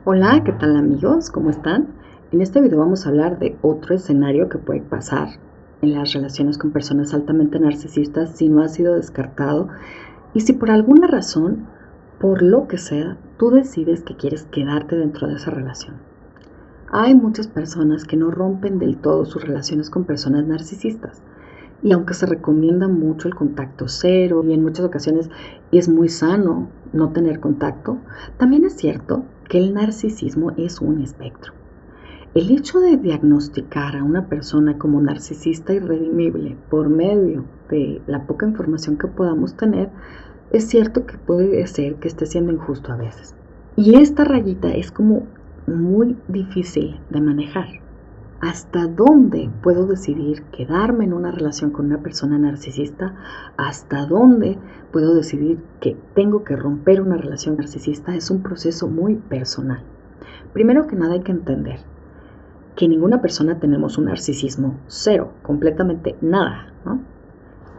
Hola, ¿qué tal amigos? ¿Cómo están? En este video vamos a hablar de otro escenario que puede pasar en las relaciones con personas altamente narcisistas si no ha sido descartado y si por alguna razón, por lo que sea, tú decides que quieres quedarte dentro de esa relación. Hay muchas personas que no rompen del todo sus relaciones con personas narcisistas. Y aunque se recomienda mucho el contacto cero y en muchas ocasiones es muy sano no tener contacto, también es cierto que el narcisismo es un espectro. El hecho de diagnosticar a una persona como narcisista irredimible por medio de la poca información que podamos tener, es cierto que puede ser que esté siendo injusto a veces. Y esta rayita es como muy difícil de manejar. ¿Hasta dónde puedo decidir quedarme en una relación con una persona narcisista? ¿Hasta dónde puedo decidir que tengo que romper una relación narcisista? Es un proceso muy personal. Primero que nada hay que entender que ninguna persona tenemos un narcisismo cero, completamente nada, ¿no?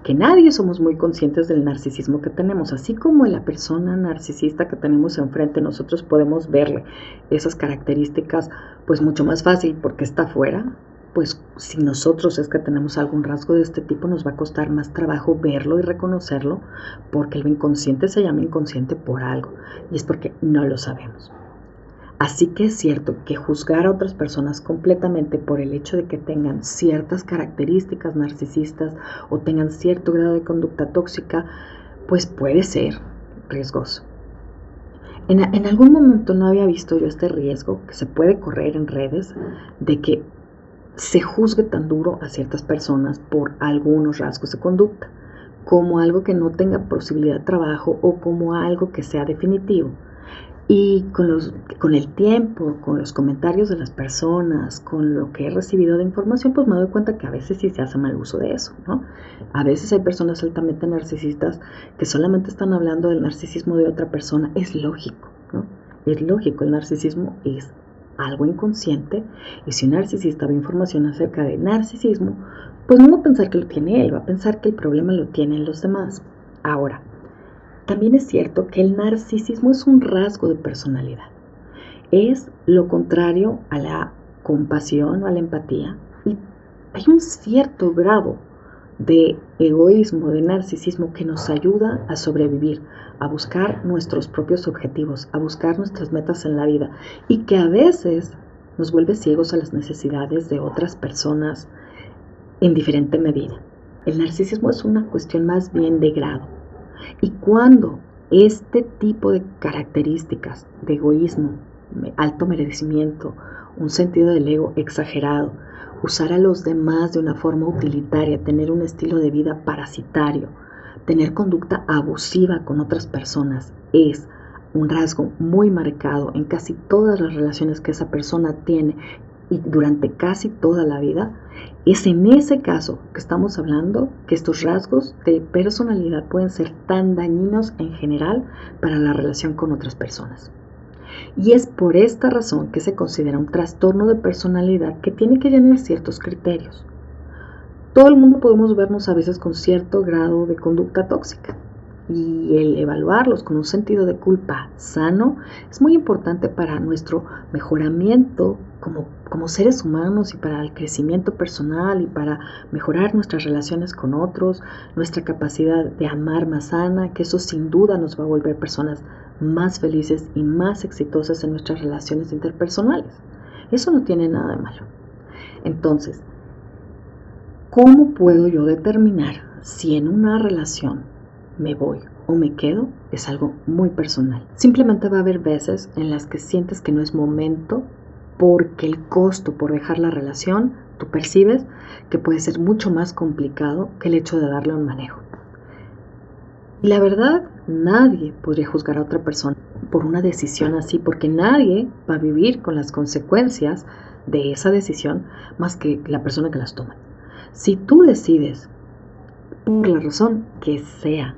Que nadie somos muy conscientes del narcisismo que tenemos, así como la persona narcisista que tenemos enfrente, nosotros podemos verle esas características pues mucho más fácil porque está afuera. Pues si nosotros es que tenemos algún rasgo de este tipo, nos va a costar más trabajo verlo y reconocerlo, porque el inconsciente se llama inconsciente por algo, y es porque no lo sabemos. Así que es cierto que juzgar a otras personas completamente por el hecho de que tengan ciertas características narcisistas o tengan cierto grado de conducta tóxica, pues puede ser riesgoso. En algún momento no había visto yo este riesgo que se puede correr en redes de que se juzgue tan duro a ciertas personas por algunos rasgos de conducta, como algo que no tenga posibilidad de trabajo o como algo que sea definitivo. Y con el tiempo, con los comentarios de las personas, con lo que he recibido de información, pues me doy cuenta que a veces sí se hace mal uso de eso, ¿no? A veces hay personas altamente narcisistas que solamente están hablando del narcisismo de otra persona. Es lógico, ¿no? Es lógico, el narcisismo es algo inconsciente y si un narcisista ve información acerca de narcisismo, pues no va a pensar que lo tiene él, va a pensar que el problema lo tienen los demás. Ahora, también es cierto que el narcisismo es un rasgo de personalidad. Es lo contrario a la compasión o a la empatía. Y hay un cierto grado de egoísmo, de narcisismo que nos ayuda a sobrevivir, a buscar nuestros propios objetivos, a buscar nuestras metas en la vida y que a veces nos vuelve ciegos a las necesidades de otras personas en diferente medida. El narcisismo es una cuestión más bien de grado. Y cuando este tipo de características de egoísmo, alto merecimiento, un sentido del ego exagerado, usar a los demás de una forma utilitaria, tener un estilo de vida parasitario, tener conducta abusiva con otras personas, es un rasgo muy marcado en casi todas las relaciones que esa persona tiene y durante casi toda la vida, es en ese caso que estamos hablando que estos rasgos de personalidad pueden ser tan dañinos en general para la relación con otras personas. Y es por esta razón que se considera un trastorno de personalidad que tiene que llenar ciertos criterios. Todo el mundo podemos vernos a veces con cierto grado de conducta tóxica y el evaluarlos con un sentido de culpa sano es muy importante para nuestro mejoramiento como seres humanos y para el crecimiento personal y para mejorar nuestras relaciones con otros, nuestra capacidad de amar más sana, que eso sin duda nos va a volver personas más felices y más exitosas en nuestras relaciones interpersonales. Eso no tiene nada de malo. Entonces, ¿cómo puedo yo determinar si en una relación me voy o me quedo? Es algo muy personal. Simplemente va a haber veces en las que sientes que no es momento porque el costo por dejar la relación, tú percibes que puede ser mucho más complicado que el hecho de darle un manejo. Y la verdad, nadie podría juzgar a otra persona por una decisión así, porque nadie va a vivir con las consecuencias de esa decisión más que la persona que las toma. Si tú decides, por la razón que sea,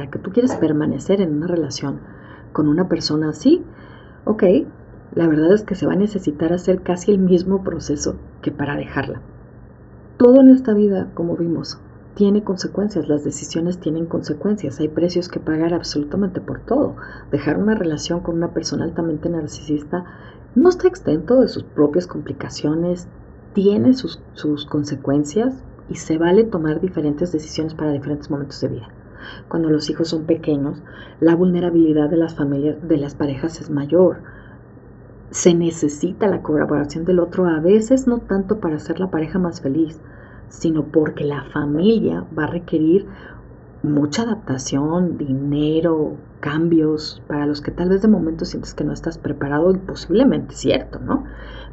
que tú quieres permanecer en una relación con una persona así, ok, la verdad es que se va a necesitar hacer casi el mismo proceso que para dejarla. Todo en esta vida, como vimos, tiene consecuencias, las decisiones tienen consecuencias, hay precios que pagar absolutamente por todo. Dejar una relación con una persona altamente narcisista no está exento de sus propias complicaciones, tiene sus consecuencias y se vale tomar diferentes decisiones para diferentes momentos de vida. Cuando los hijos son pequeños, la vulnerabilidad de las familias, de las parejas es mayor. Se necesita la colaboración del otro, a veces no tanto para hacer la pareja más feliz, sino porque la familia va a requerir mucha adaptación, dinero, cambios para los que tal vez de momento sientes que no estás preparado, y posiblemente es cierto, ¿no?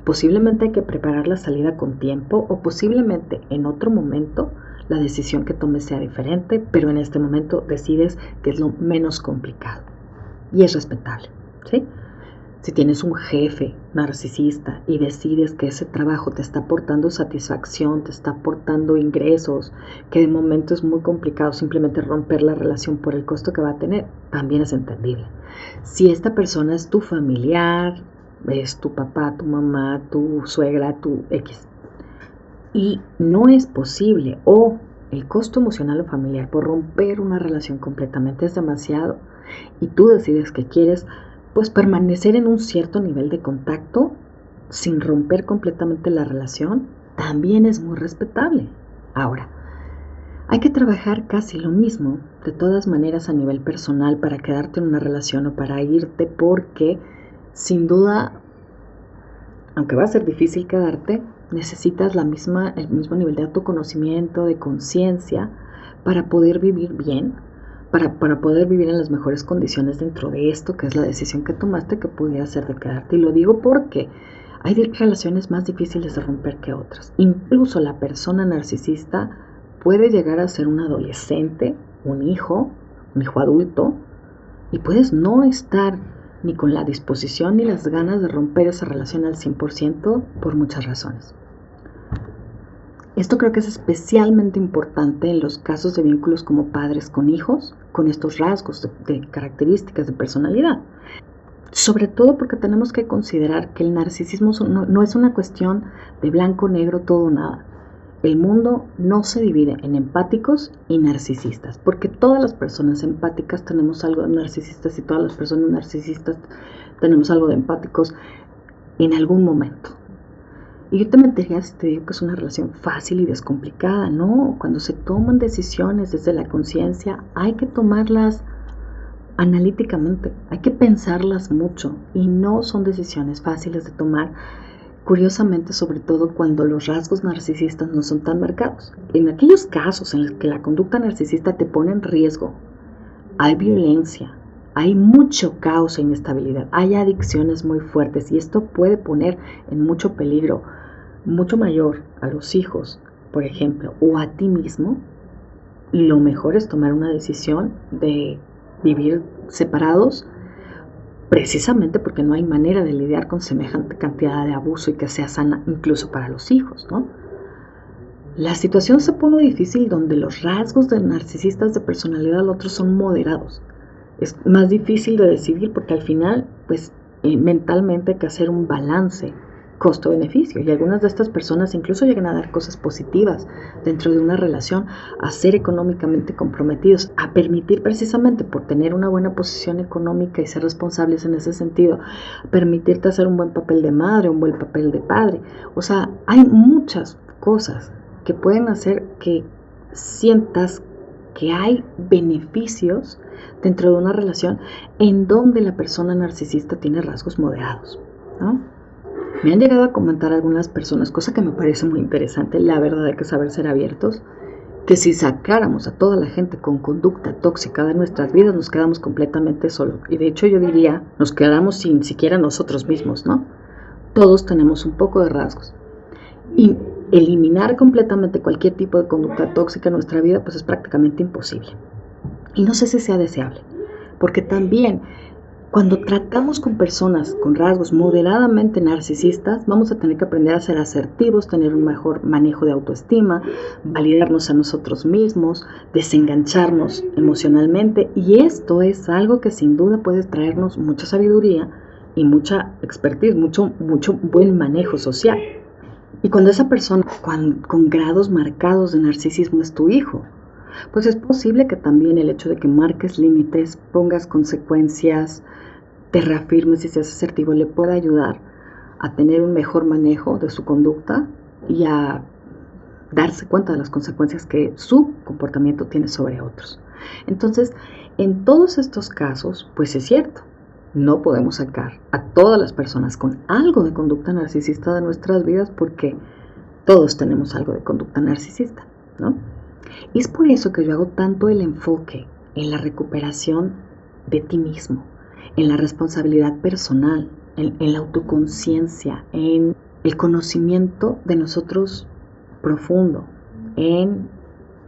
Posiblemente hay que preparar la salida con tiempo, o posiblemente en otro momento la decisión que tomes sea diferente, pero en este momento decides que es lo menos complicado y es respetable, ¿sí? Si tienes un jefe narcisista y decides que ese trabajo te está aportando satisfacción, te está aportando ingresos, que de momento es muy complicado simplemente romper la relación por el costo que va a tener, también es entendible. Si esta persona es tu familiar, es tu papá, tu mamá, tu suegra, tu X, y no es posible, o el costo emocional o familiar por romper una relación completamente es demasiado, y tú decides que quieres pues permanecer en un cierto nivel de contacto sin romper completamente la relación, también es muy respetable. Ahora, hay que trabajar casi lo mismo de todas maneras a nivel personal para quedarte en una relación o para irte, porque sin duda, aunque va a ser difícil quedarte, necesitas el mismo nivel de autoconocimiento, de conciencia, para poder vivir bien, para poder vivir en las mejores condiciones dentro de esto, que es la decisión que tomaste, que pudiera ser de quedarte. Y lo digo porque hay relaciones más difíciles de romper que otras. Incluso la persona narcisista puede llegar a ser un adolescente, un hijo adulto, y puedes no estar ni con la disposición ni las ganas de romper esa relación al 100% por muchas razones. Esto creo que es especialmente importante en los casos de vínculos como padres con hijos, con estos rasgos de características de personalidad. Sobre todo porque tenemos que considerar que el narcisismo no es una cuestión de blanco, negro, todo o nada. El mundo no se divide en empáticos y narcisistas, porque todas las personas empáticas tenemos algo de narcisistas y todas las personas narcisistas tenemos algo de empáticos en algún momento. Y yo te mentiría si te digo que es una relación fácil y descomplicada. No, cuando se toman decisiones desde la conciencia hay que tomarlas analíticamente, hay que pensarlas mucho, y no son decisiones fáciles de tomar, curiosamente, sobre todo cuando los rasgos narcisistas no son tan marcados. En aquellos casos en los que la conducta narcisista te pone en riesgo, hay violencia, hay mucho caos e inestabilidad, hay adicciones muy fuertes, y esto puede poner en mucho peligro, mucho mayor, a los hijos, por ejemplo, o a ti mismo. Lo mejor es tomar una decisión de vivir separados, precisamente porque no hay manera de lidiar con semejante cantidad de abuso y que sea sana incluso para los hijos, ¿no? La situación se pone difícil donde los rasgos de narcisistas de personalidad del otro son moderados. Es más difícil de decidir porque al final, pues, mentalmente hay que hacer un balance costo-beneficio, y algunas de estas personas incluso llegan a dar cosas positivas dentro de una relación, a ser económicamente comprometidos, a permitir, precisamente por tener una buena posición económica y ser responsables en ese sentido, permitirte hacer un buen papel de madre, un buen papel de padre. O sea, hay muchas cosas que pueden hacer que sientas que hay beneficios dentro de una relación en donde la persona narcisista tiene rasgos moderados, ¿no? Me han llegado a comentar algunas personas, cosa que me parece muy interesante, la verdad hay que saber ser abiertos, que si sacáramos a toda la gente con conducta tóxica de nuestras vidas, nos quedamos completamente solos. Y de hecho yo diría, nos quedamos sin siquiera nosotros mismos, ¿no? Todos tenemos un poco de rasgos. Y eliminar completamente cualquier tipo de conducta tóxica en nuestra vida, pues es prácticamente imposible. Y no sé si sea deseable, porque también cuando tratamos con personas con rasgos moderadamente narcisistas, vamos a tener que aprender a ser asertivos, tener un mejor manejo de autoestima, validarnos a nosotros mismos, desengancharnos emocionalmente, y esto es algo que sin duda puede traernos mucha sabiduría y mucha expertise, mucho buen manejo social. Y cuando esa persona con grados marcados de narcisismo es tu hijo, Pues es posible que también el hecho de que marques límites, pongas consecuencias, te reafirmes y seas asertivo le pueda ayudar a tener un mejor manejo de su conducta y a darse cuenta de las consecuencias que su comportamiento tiene sobre otros. Entonces, en todos estos casos, pues es cierto, no podemos sacar a todas las personas con algo de conducta narcisista de nuestras vidas porque todos tenemos algo de conducta narcisista, ¿no? Y es por eso que yo hago tanto el enfoque en la recuperación de ti mismo, en la responsabilidad personal, en la autoconciencia, en el conocimiento de nosotros profundo, en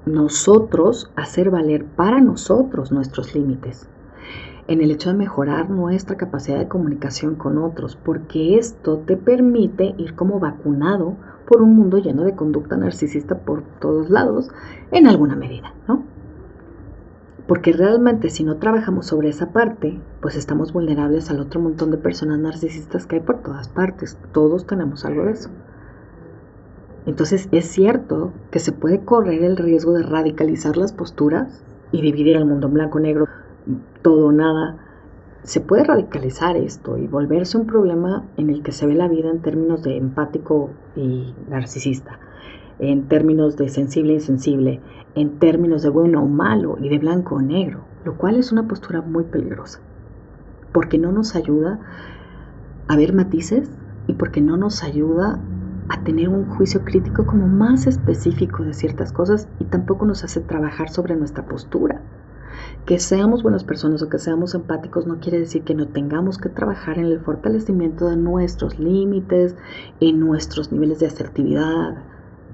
nosotros hacer valer para nosotros nuestros límites, en el hecho de mejorar nuestra capacidad de comunicación con otros, porque esto te permite ir como vacunado por un mundo lleno de conducta narcisista por todos lados, en alguna medida, ¿no? Porque realmente si no trabajamos sobre esa parte, pues estamos vulnerables al otro montón de personas narcisistas que hay por todas partes. Todos tenemos algo de eso. Entonces es cierto que se puede correr el riesgo de radicalizar las posturas y dividir el mundo en blanco, negro, todo o nada. Se puede radicalizar esto y volverse un problema en el que se ve la vida en términos de empático y narcisista, en términos de sensible e insensible, en términos de bueno o malo y de blanco o negro, lo cual es una postura muy peligrosa, porque no nos ayuda a ver matices y porque no nos ayuda a tener un juicio crítico como más específico de ciertas cosas y tampoco nos hace trabajar sobre nuestra postura. Que seamos buenas personas o que seamos empáticos no quiere decir que no tengamos que trabajar en el fortalecimiento de nuestros límites, en nuestros niveles de asertividad,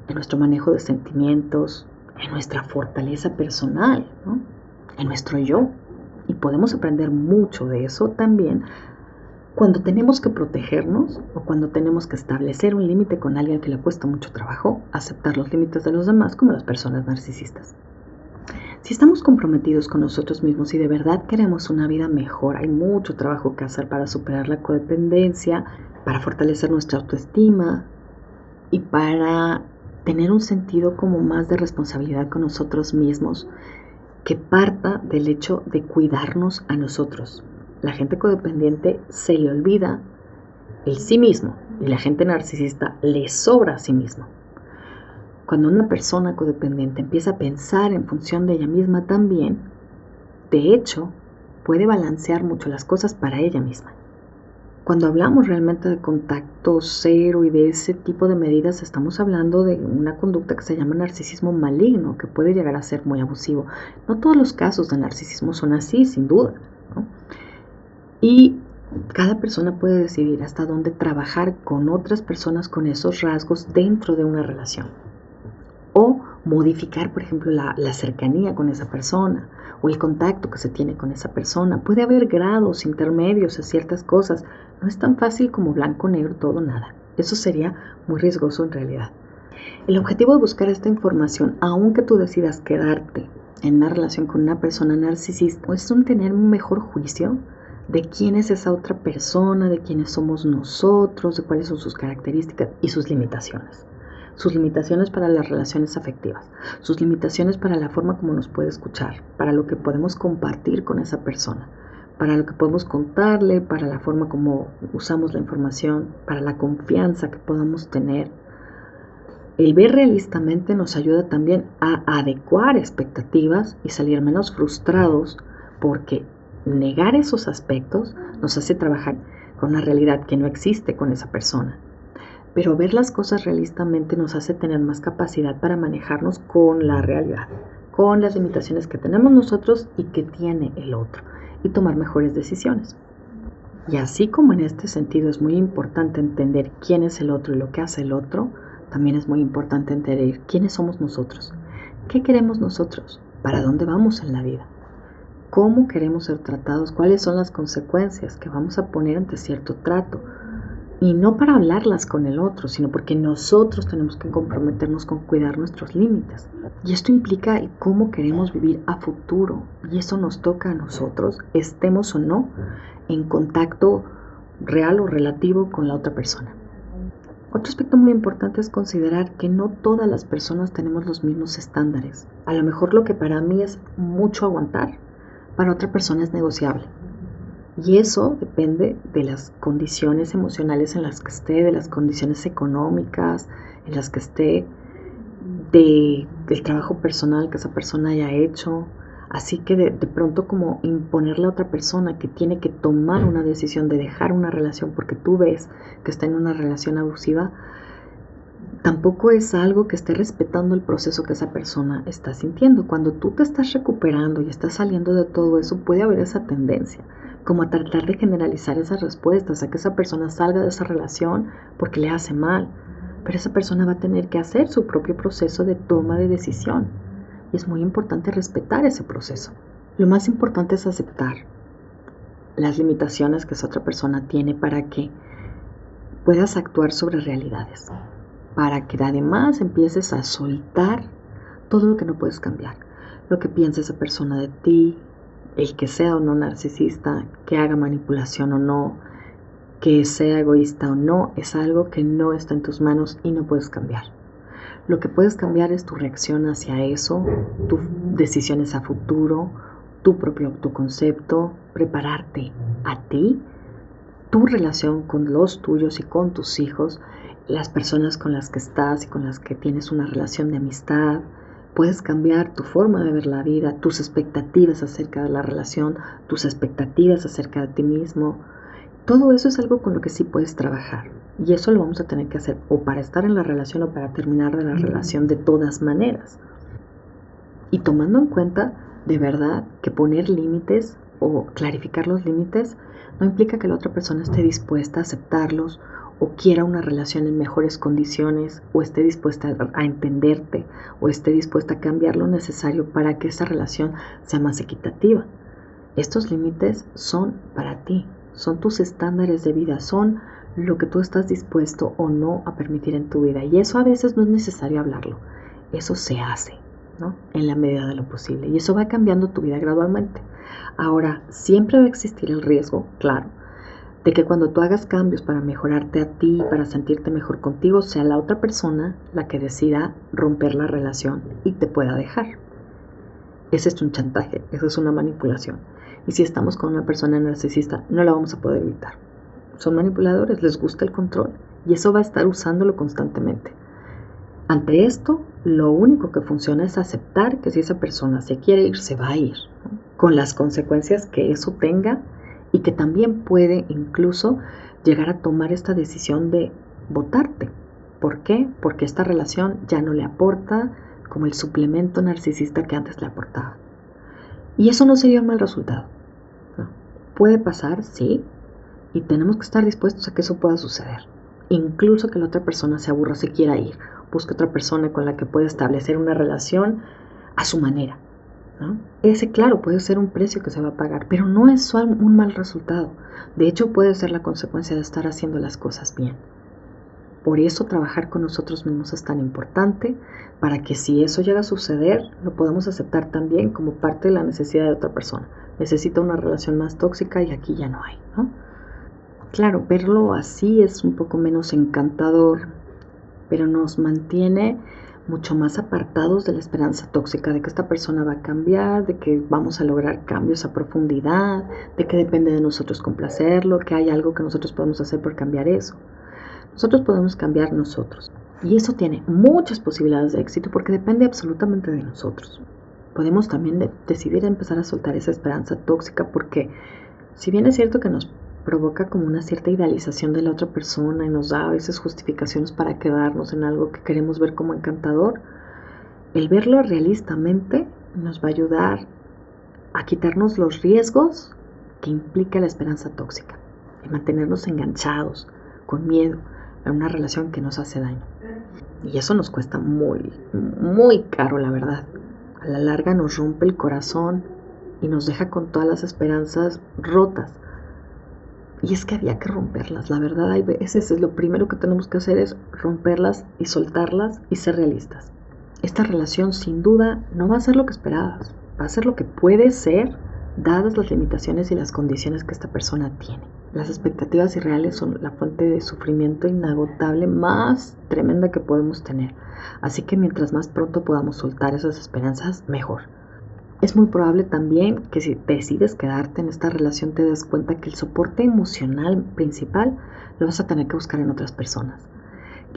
en nuestro manejo de sentimientos, en nuestra fortaleza personal, ¿no? En nuestro yo. Y podemos aprender mucho de eso también cuando tenemos que protegernos o cuando tenemos que establecer un límite con alguien que le cuesta mucho trabajo aceptar los límites de los demás, como las personas narcisistas. Si estamos comprometidos con nosotros mismos y de verdad queremos una vida mejor, hay mucho trabajo que hacer para superar la codependencia, para fortalecer nuestra autoestima y para tener un sentido como más de responsabilidad con nosotros mismos que parta del hecho de cuidarnos a nosotros. La gente codependiente se le olvida el sí mismo y la gente narcisista le sobra a sí mismo. Cuando una persona codependiente empieza a pensar en función de ella misma también, de hecho, puede balancear mucho las cosas para ella misma. Cuando hablamos realmente de contacto cero y de ese tipo de medidas, estamos hablando de una conducta que se llama narcisismo maligno, que puede llegar a ser muy abusivo. No todos los casos de narcisismo son así, sin duda, ¿no? Y cada persona puede decidir hasta dónde trabajar con otras personas con esos rasgos dentro de una relación. O modificar, por ejemplo, la cercanía con esa persona o el contacto que se tiene con esa persona. Puede haber grados intermedios a ciertas cosas. No es tan fácil como blanco, negro, todo, nada. Eso sería muy riesgoso en realidad. El objetivo de buscar esta información, aunque tú decidas quedarte en una relación con una persona narcisista, es tener un mejor juicio de quién es esa otra persona, de quiénes somos nosotros, de cuáles son sus características y sus limitaciones. Sus limitaciones para las relaciones afectivas, sus limitaciones para la forma como nos puede escuchar, para lo que podemos compartir con esa persona, para lo que podemos contarle, para la forma como usamos la información, para la confianza que podamos tener. El ver realistamente nos ayuda también a adecuar expectativas y salir menos frustrados, porque negar esos aspectos nos hace trabajar con una realidad que no existe con esa persona. Pero ver las cosas realistamente nos hace tener más capacidad para manejarnos con la realidad, con las limitaciones que tenemos nosotros y que tiene el otro, y tomar mejores decisiones. Y así como en este sentido es muy importante entender quién es el otro y lo que hace el otro, también es muy importante entender quiénes somos nosotros, qué queremos nosotros, para dónde vamos en la vida, cómo queremos ser tratados, cuáles son las consecuencias que vamos a poner ante cierto trato. Y no para hablarlas con el otro, sino porque nosotros tenemos que comprometernos con cuidar nuestros límites. Y esto implica el cómo queremos vivir a futuro. Y eso nos toca a nosotros, estemos o no en contacto real o relativo con la otra persona. Otro aspecto muy importante es considerar que no todas las personas tenemos los mismos estándares. A lo mejor lo que para mí es mucho aguantar, para otra persona es negociable. Y eso depende de las condiciones emocionales en las que esté, de las condiciones económicas en las que esté, del trabajo personal que esa persona haya hecho. Así que de pronto como imponerle a otra persona que tiene que tomar una decisión de dejar una relación porque tú ves que está en una relación abusiva, tampoco es algo que esté respetando el proceso que esa persona está sintiendo. Cuando tú te estás recuperando y estás saliendo de todo eso, puede haber esa tendencia como a tratar de generalizar esas respuestas, a que esa persona salga de esa relación porque le hace mal. Pero esa persona va a tener que hacer su propio proceso de toma de decisión. Y es muy importante respetar ese proceso. Lo más importante es aceptar las limitaciones que esa otra persona tiene para que puedas actuar sobre realidades. Para que además empieces a soltar todo lo que no puedes cambiar. Lo que piensa esa persona de ti, el que sea o no narcisista, que haga manipulación o no, que sea egoísta o no, es algo que no está en tus manos y no puedes cambiar. Lo que puedes cambiar es tu reacción hacia eso, tus decisiones a futuro, tu propio autoconcepto, prepararte a ti, tu relación con los tuyos y con tus hijos, las personas con las que estás y con las que tienes una relación de amistad. Puedes cambiar tu forma de ver la vida, tus expectativas acerca de la relación, tus expectativas acerca de ti mismo. Todo eso es algo con lo que sí puedes trabajar. Y eso lo vamos a tener que hacer o para estar en la relación o para terminar de la relación de todas maneras. Y tomando en cuenta de verdad que poner límites o clarificar los límites no implica que la otra persona esté dispuesta a aceptarlos o quiera una relación en mejores condiciones o esté dispuesta a entenderte o esté dispuesta a cambiar lo necesario para que esa relación sea más equitativa. Estos límites son para ti, son tus estándares de vida, son lo que tú estás dispuesto o no a permitir en tu vida. Y eso a veces no es necesario hablarlo, eso se hace, ¿no? En la medida de lo posible. Y eso va cambiando tu vida gradualmente. Ahora, siempre va a existir el riesgo, claro, de que cuando tú hagas cambios para mejorarte a ti, para sentirte mejor contigo, sea la otra persona la que decida romper la relación y te pueda dejar. Ese es un chantaje, eso es una manipulación. Y si estamos con una persona narcisista, no la vamos a poder evitar. Son manipuladores, les gusta el control y eso va a estar usándolo constantemente. Ante esto, lo único que funciona es aceptar que si esa persona se quiere ir, se va a ir, ¿no? Con las consecuencias que eso tenga y que también puede incluso llegar a tomar esta decisión de botarte. ¿Por qué? Porque esta relación ya no le aporta como el suplemento narcisista que antes le aportaba. Y eso no sería un mal resultado, ¿no? Puede pasar, sí, y tenemos que estar dispuestos a que eso pueda suceder. Incluso que la otra persona se aburra, se quiera ir, busque otra persona con la que pueda establecer una relación a su manera, ¿no? Ese, claro, puede ser un precio que se va a pagar, pero no es un mal resultado. De hecho, puede ser la consecuencia de estar haciendo las cosas bien. Por eso trabajar con nosotros mismos es tan importante, para que si eso llega a suceder, lo podamos aceptar también como parte de la necesidad de otra persona. Necesita una relación más tóxica y aquí ya no hay, ¿no? Claro, verlo así es un poco menos encantador, pero nos mantiene mucho más apartados de la esperanza tóxica, de que esta persona va a cambiar, de que vamos a lograr cambios a profundidad, de que depende de nosotros complacerlo, que hay algo que nosotros podemos hacer por cambiar eso. Nosotros podemos cambiar nosotros. Y eso tiene muchas posibilidades de éxito porque depende absolutamente de nosotros. Podemos también decidir empezar a soltar esa esperanza tóxica porque si bien es cierto que nos provoca como una cierta idealización de la otra persona y nos da a veces justificaciones para quedarnos en algo que queremos ver como encantador, el verlo realistamente nos va a ayudar a quitarnos los riesgos que implica la esperanza tóxica y mantenernos enganchados, con miedo, a una relación que nos hace daño. Y eso nos cuesta muy, muy caro, la verdad. A la larga nos rompe el corazón y nos deja con todas las esperanzas rotas. Y es que había que romperlas, la verdad, hay veces lo primero que tenemos que hacer es romperlas y soltarlas y ser realistas. Esta relación sin duda no va a ser lo que esperabas, va a ser lo que puede ser dadas las limitaciones y las condiciones que esta persona tiene. Las expectativas irreales son la fuente de sufrimiento inagotable más tremenda que podemos tener. Así que mientras más pronto podamos soltar esas esperanzas, mejor. Es muy probable también que si decides quedarte en esta relación te des cuenta que el soporte emocional principal lo vas a tener que buscar en otras personas.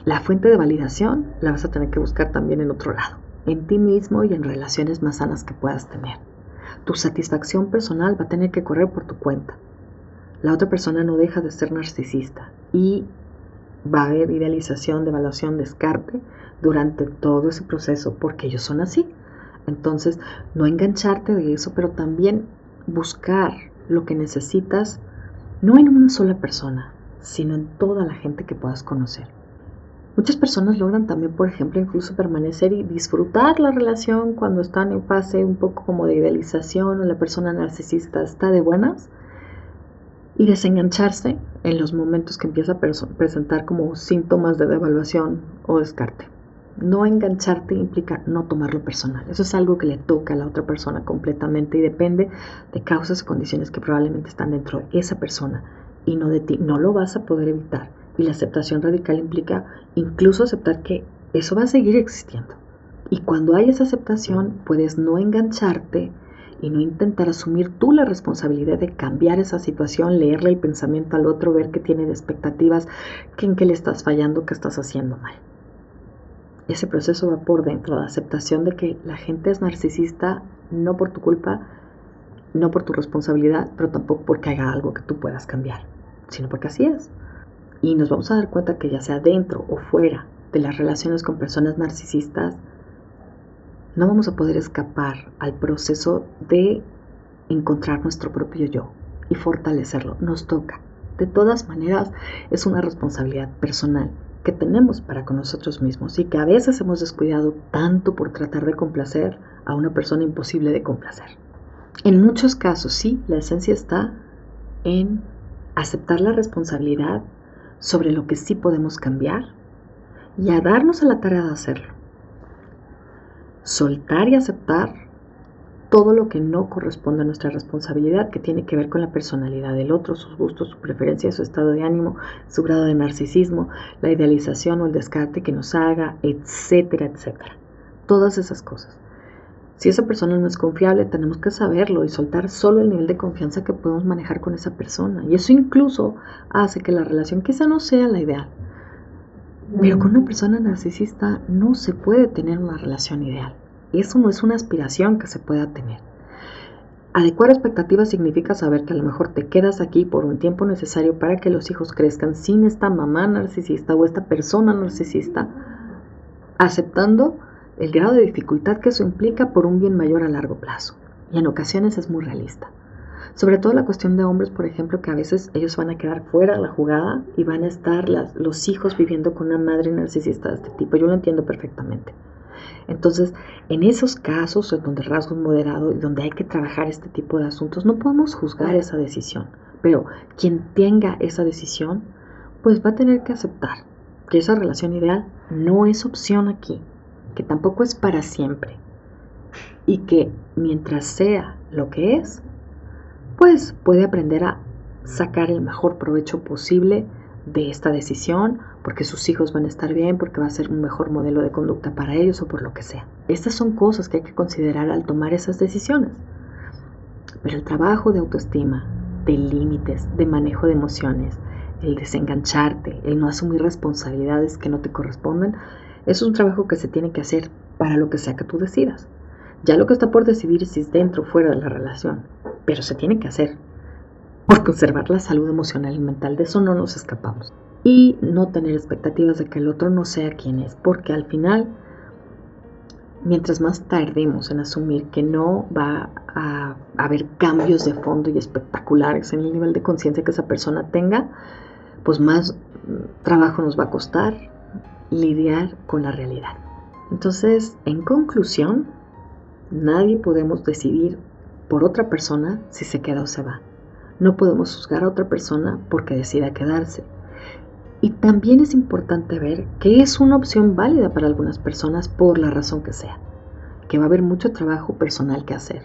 La fuente de validación la vas a tener que buscar también en otro lado, en ti mismo y en relaciones más sanas que puedas tener. Tu satisfacción personal va a tener que correr por tu cuenta. La otra persona no deja de ser narcisista y va a haber idealización, devaluación, descarte durante todo ese proceso porque ellos son así. Entonces, no engancharte de eso, pero también buscar lo que necesitas, no en una sola persona, sino en toda la gente que puedas conocer. Muchas personas logran también, por ejemplo, incluso permanecer y disfrutar la relación cuando están en fase un poco como de idealización o la persona narcisista está de buenas y desengancharse en los momentos que empieza a presentar como síntomas de devaluación o descarte. No engancharte implica no tomarlo personal. Eso es algo que le toca a la otra persona completamente y depende de causas o condiciones que probablemente están dentro de esa persona y no de ti. No lo vas a poder evitar. Y la aceptación radical implica incluso aceptar que eso va a seguir existiendo. Y cuando hay esa aceptación, puedes no engancharte y no intentar asumir tú la responsabilidad de cambiar esa situación, leerle el pensamiento al otro, ver qué tiene de expectativas, en qué le estás fallando, qué estás haciendo mal. Ese proceso va por dentro, la aceptación de que la gente es narcisista no por tu culpa, no por tu responsabilidad, pero tampoco porque haga algo que tú puedas cambiar, sino porque así es. Y nos vamos a dar cuenta que ya sea dentro o fuera de las relaciones con personas narcisistas, no vamos a poder escapar al proceso de encontrar nuestro propio yo y fortalecerlo. Nos toca. De todas maneras, es una responsabilidad personal que tenemos para con nosotros mismos y que a veces hemos descuidado tanto por tratar de complacer a una persona imposible de complacer. En muchos casos, sí, la esencia está en aceptar la responsabilidad sobre lo que sí podemos cambiar y a darnos a la tarea de hacerlo. Soltar y aceptar todo lo que no corresponde a nuestra responsabilidad, que tiene que ver con la personalidad del otro, sus gustos, su preferencia, su estado de ánimo, su grado de narcisismo, la idealización o el descarte que nos haga, etcétera, etcétera. Todas esas cosas. Si esa persona no es confiable, tenemos que saberlo y soltar solo el nivel de confianza que podemos manejar con esa persona. Y eso incluso hace que la relación quizá no sea la ideal. Pero con una persona narcisista no se puede tener una relación ideal. Eso no es una aspiración que se pueda tener. Adecuar expectativas significa saber que a lo mejor te quedas aquí por un tiempo necesario para que los hijos crezcan sin esta mamá narcisista o esta persona narcisista, aceptando el grado de dificultad que eso implica por un bien mayor a largo plazo. Y en ocasiones es muy realista. Sobre todo la cuestión de hombres, por ejemplo, que a veces ellos van a quedar fuera de la jugada y van a estar los hijos viviendo con una madre narcisista de este tipo. Yo lo entiendo perfectamente. Entonces, en esos casos en donde el rasgo es moderado y donde hay que trabajar este tipo de asuntos, no podemos juzgar esa decisión. Pero quien tenga esa decisión, pues va a tener que aceptar que esa relación ideal no es opción aquí, que tampoco es para siempre y que mientras sea lo que es, pues puede aprender a sacar el mejor provecho posible de esta decisión, porque sus hijos van a estar bien, porque va a ser un mejor modelo de conducta para ellos o por lo que sea. Estas son cosas que hay que considerar al tomar esas decisiones. Pero el trabajo de autoestima, de límites, de manejo de emociones, el desengancharte, el no asumir responsabilidades que no te corresponden, es un trabajo que se tiene que hacer para lo que sea que tú decidas. Ya lo que está por decidir es si es dentro o fuera de la relación, pero se tiene que hacer por conservar la salud emocional y mental. De eso no nos escapamos. Y no tener expectativas de que el otro no sea quien es, porque al final, mientras más tardemos en asumir que no va a haber cambios de fondo y espectaculares en el nivel de conciencia que esa persona tenga, pues más trabajo nos va a costar lidiar con la realidad. Entonces, en conclusión, nadie podemos decidir por otra persona si se queda o se va. No podemos juzgar a otra persona porque decida quedarse. Y también es importante ver que es una opción válida para algunas personas por la razón que sea, que va a haber mucho trabajo personal que hacer,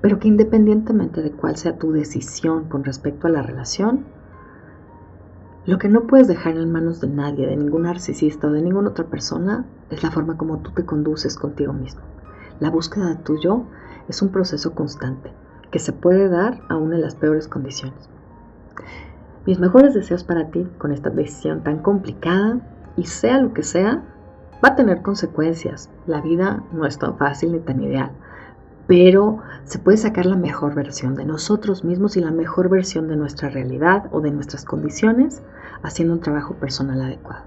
pero que independientemente de cuál sea tu decisión con respecto a la relación, Lo que no puedes dejar en manos de nadie, de ningún narcisista o de ninguna otra persona, es la forma como tú te conduces contigo mismo. La búsqueda de tu yo es un proceso constante que se puede dar aún en las peores condiciones. Mis mejores deseos para ti con esta decisión tan complicada, y sea lo que sea, va a tener consecuencias. La vida no es tan fácil ni tan ideal, pero se puede sacar la mejor versión de nosotros mismos y la mejor versión de nuestra realidad o de nuestras condiciones haciendo un trabajo personal adecuado.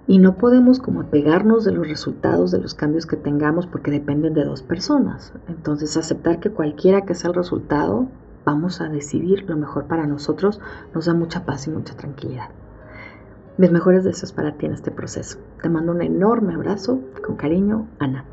Y no podemos como apegarnos de los resultados de los cambios que tengamos porque dependen de dos personas. Entonces aceptar que cualquiera que sea el resultado, vamos a decidir lo mejor para nosotros, nos da mucha paz y mucha tranquilidad. Mis mejores deseos para ti en este proceso. Te mando un enorme abrazo. Con cariño, Ana.